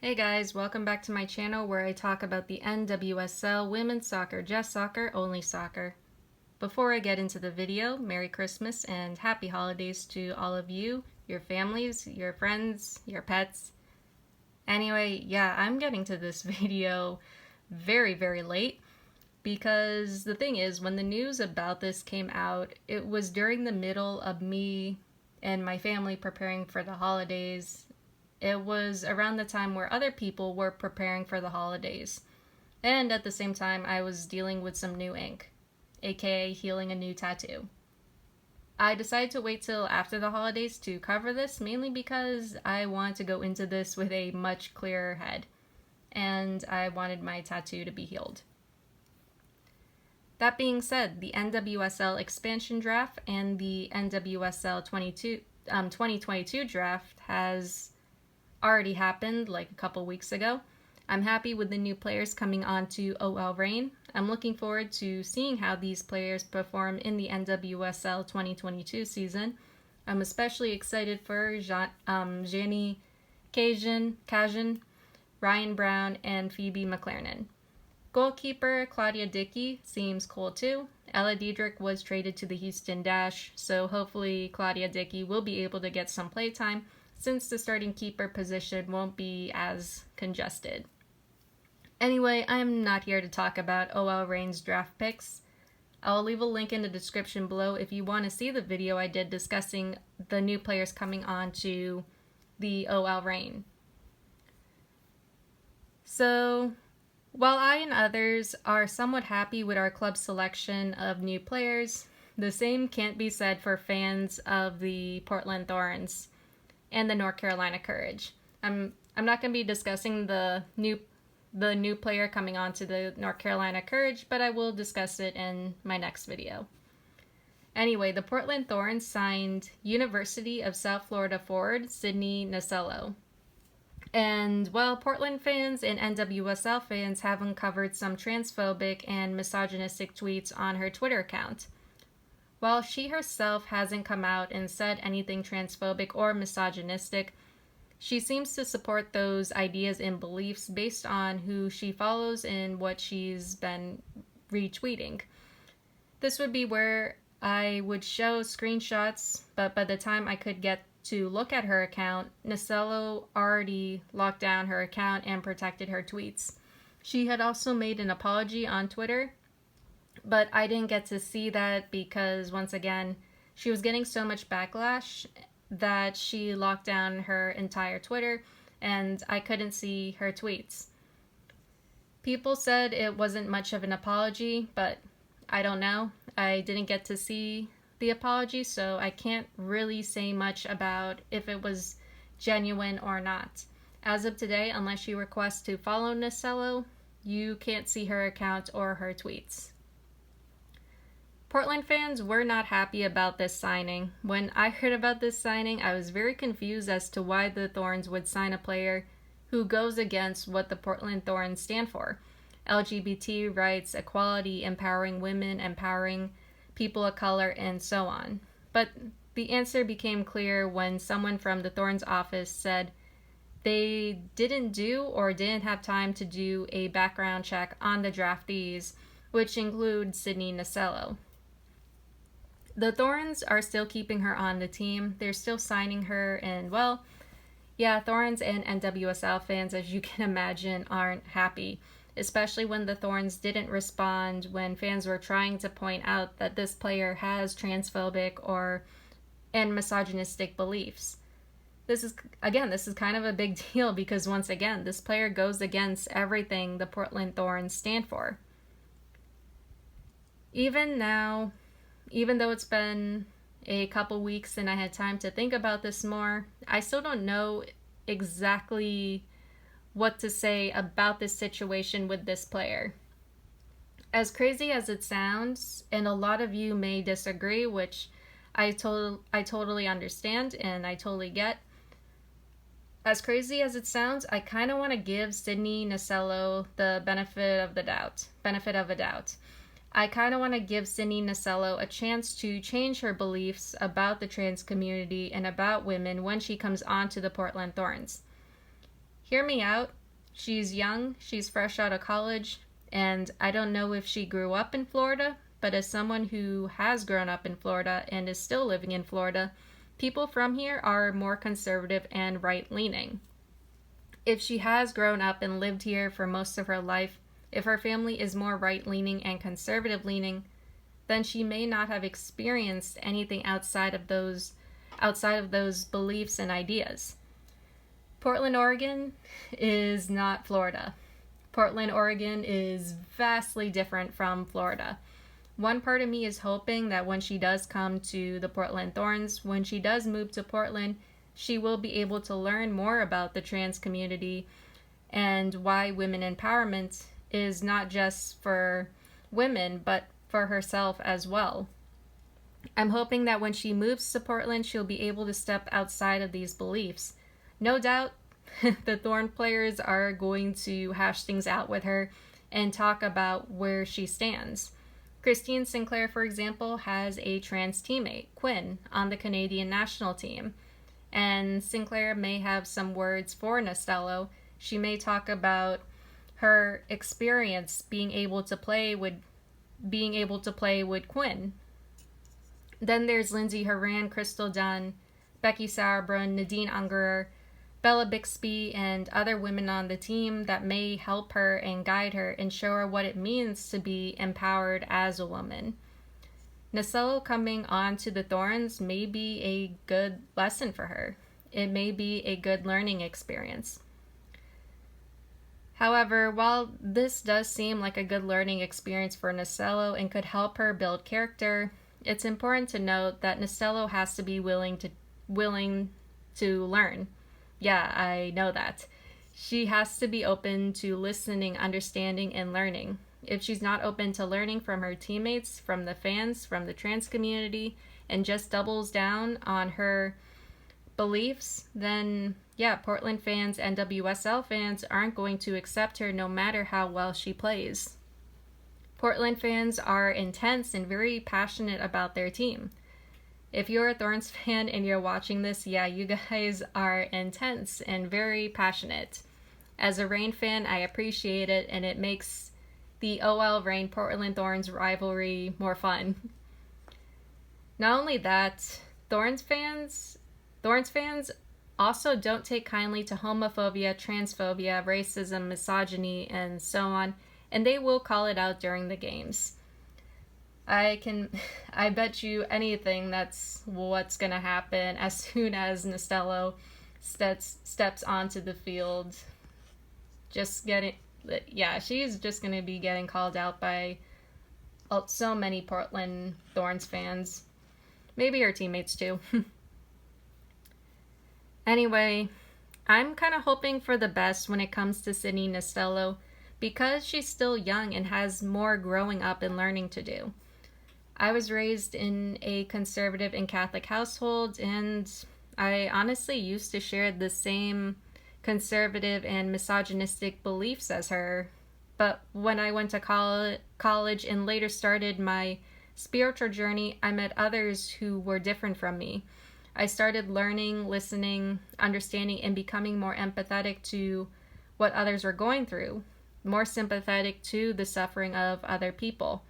Hey guys, welcome back to my channel where I talk about the NWSL, women's soccer, just soccer, only soccer. Before I get into the video, Merry Christmas and Happy Holidays to all of you, your families, your friends, your pets. Anyway, yeah, I'm getting to this video very late because the thing is, when the news about this came out, it was during the middle of me and my family preparing for the holidays. It was around the time where other people were preparing for the holidays. And at the same time, I was dealing with some new ink, aka healing a new tattoo. I decided to wait till after the holidays to cover this, mainly because I wanted to go into this with a much clearer head, and I wanted my tattoo to be healed. That being said, the NWSL expansion draft and the NWSL 2022 draft has already happened like a couple weeks ago. I'm happy with the new players coming on to OL Reign. I'm looking forward to seeing how these players perform in the NWSL 2022 season. I'm especially excited for Jani Kajan, Ryan Brown, and Phoebe McLernon. Goalkeeper Claudia Dickey seems cool too. Ella Diedrich was traded to the Houston Dash, so hopefully Claudia Dickey will be able to get some playtime since the starting keeper position won't be as congested. Anyway, I'm not here to talk about OL Reign's draft picks. I'll leave a link in the description below if you want to see the video I did discussing the new players coming on to the OL Reign. So, while I and others are somewhat happy with our club's selection of new players, the same can't be said for fans of the Portland Thorns and the North Carolina Courage. I'm not going to be discussing the new player coming on to the North Carolina Courage, but I will discuss it in my next video. Anyway, the Portland Thorns signed University of South Florida forward Sydny Nasello. And while Portland fans and NWSL fans have uncovered some transphobic and misogynistic tweets on her Twitter account, while she herself hasn't come out and said anything transphobic or misogynistic, she seems to support those ideas and beliefs based on who she follows and what she's been retweeting. This would be where I would show screenshots, but by the time I could get to look at her account, Nasello already locked down her account and protected her tweets. She had also made an apology on Twitter, but I didn't get to see that because, once again, she was getting so much backlash that she locked down her entire Twitter and I couldn't see her tweets. People said it wasn't much of an apology, but I don't know. I didn't get to see the apology, so I can't really say much about if it was genuine or not. As of today, unless you request to follow Nasello, you can't see her account or her tweets. Portland fans were not happy about this signing. When I heard about this signing, I was very confused as to why the Thorns would sign a player who goes against what the Portland Thorns stand for: LGBT rights, equality, empowering women, empowering people of color, and so on. But the answer became clear when someone from the Thorns office said they didn't do or didn't have time to do a background check on the draftees, which include Sydny Nasello. The Thorns are still keeping her on the team. They're still signing her, and well, yeah, Thorns and NWSL fans, as you can imagine, aren't happy, especially when the Thorns didn't respond when fans were trying to point out that this player has transphobic and misogynistic beliefs. This is kind of a big deal because, once again, this player goes against everything the Portland Thorns stand for. Even now, even though it's been a couple weeks and I had time to think about this more, I still don't know exactly what to say about this situation with this player. As crazy as it sounds, and a lot of you may disagree, which I totally understand and I totally get. As crazy as it sounds, I kind of want to give Sydny Nasello the benefit of a doubt. I kind of want to give Sydny Nasello a chance to change her beliefs about the trans community and about women when she comes on to the Portland Thorns. Hear me out. She's young, she's fresh out of college, and I don't know if she grew up in Florida, but as someone who has grown up in Florida and is still living in Florida, people from here are more conservative and right-leaning. If she has grown up and lived here for most of her life, if her family is more right-leaning and conservative-leaning, then she may not have experienced anything outside of those beliefs and ideas. Portland, Oregon is not Florida. Portland, Oregon is vastly different from Florida. One part of me is hoping that when she does come to the Portland Thorns, when she does move to Portland, she will be able to learn more about the trans community and why women empowerment is not just for women, but for herself as well. I'm hoping that when she moves to Portland, she'll be able to step outside of these beliefs. No doubt, the Thorn players are going to hash things out with her and talk about where she stands. Christine Sinclair, for example, has a trans teammate, Quinn, on the Canadian national team. And Sinclair may have some words for Nasello. She may talk about her experience being able to play with Quinn. Then there's Lindsay Horan, Crystal Dunn, Becky Sauerbrunn, Nadine Ungerer, Bella Bixby, and other women on the team that may help her and guide her and show her what it means to be empowered as a woman. Nasello coming on to the Thorns may be a good lesson for her. It may be a good learning experience. However, while this does seem like a good learning experience for Nasello and could help her build character, it's important to note that Nasello has to be willing to learn. Yeah, I know that. She has to be open to listening, understanding, and learning. If she's not open to learning from her teammates, from the fans, from the trans community, and just doubles down on her beliefs, then yeah, Portland fans and WSL fans aren't going to accept her no matter how well she plays. Portland fans are intense and very passionate about their team. If you're a Thorns fan and you're watching this, yeah, you guys are intense and very passionate. As a Reign fan, I appreciate it, and it makes the OL Reign Portland Thorns rivalry more fun. Not only that, Thorns fans also don't take kindly to homophobia, transphobia, racism, misogyny, and so on, and they will call it out during the games. I bet you anything that's what's gonna happen as soon as Nasello steps onto the field. She's just gonna be getting called out by so many Portland Thorns fans. Maybe her teammates too. Anyway, I'm kind of hoping for the best when it comes to Sydny Nasello because she's still young and has more growing up and learning to do. I was raised in a conservative and Catholic household, and I honestly used to share the same conservative and misogynistic beliefs as her. But when I went to college and later started my spiritual journey, I met others who were different from me. I started learning, listening, understanding, and becoming more empathetic to what others were going through, more sympathetic to the suffering of other people.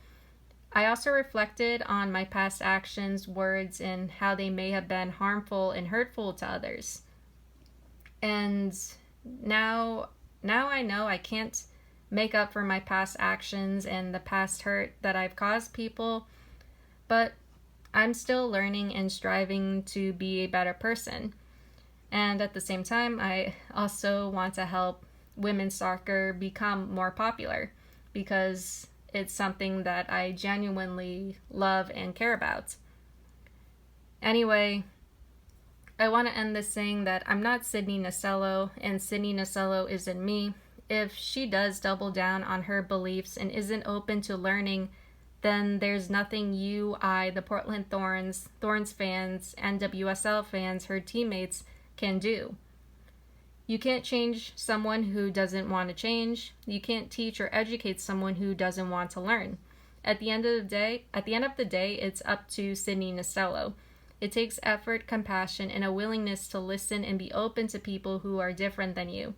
I also reflected on my past actions, words, and how they may have been harmful and hurtful to others. And now I know I can't make up for my past actions and the past hurt that I've caused people, but I'm still learning and striving to be a better person. And at the same time, I also want to help women's soccer become more popular because it's something that I genuinely love and care about. Anyway, I want to end this saying that I'm not Sydny Nasello, and Sydny Nasello isn't me. If she does double down on her beliefs and isn't open to learning, then there's nothing the Portland Thorns fans, and WSL fans, her teammates, can do. You can't change someone who doesn't want to change. You can't teach or educate someone who doesn't want to learn. At the end of the day, it's up to Sydny Nasello. It takes effort, compassion, and a willingness to listen and be open to people who are different than you.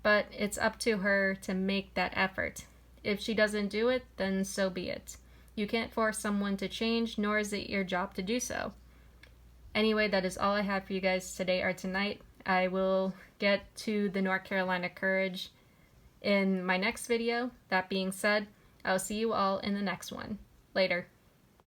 but it's up to her to make that effort. If she doesn't do it, then so be it. You can't force someone to change, nor is it your job to do so. Anyway, that is all I have for you guys today or tonight. I will get to the North Carolina Courage in my next video. That being said, I'll see you all in the next one. Later.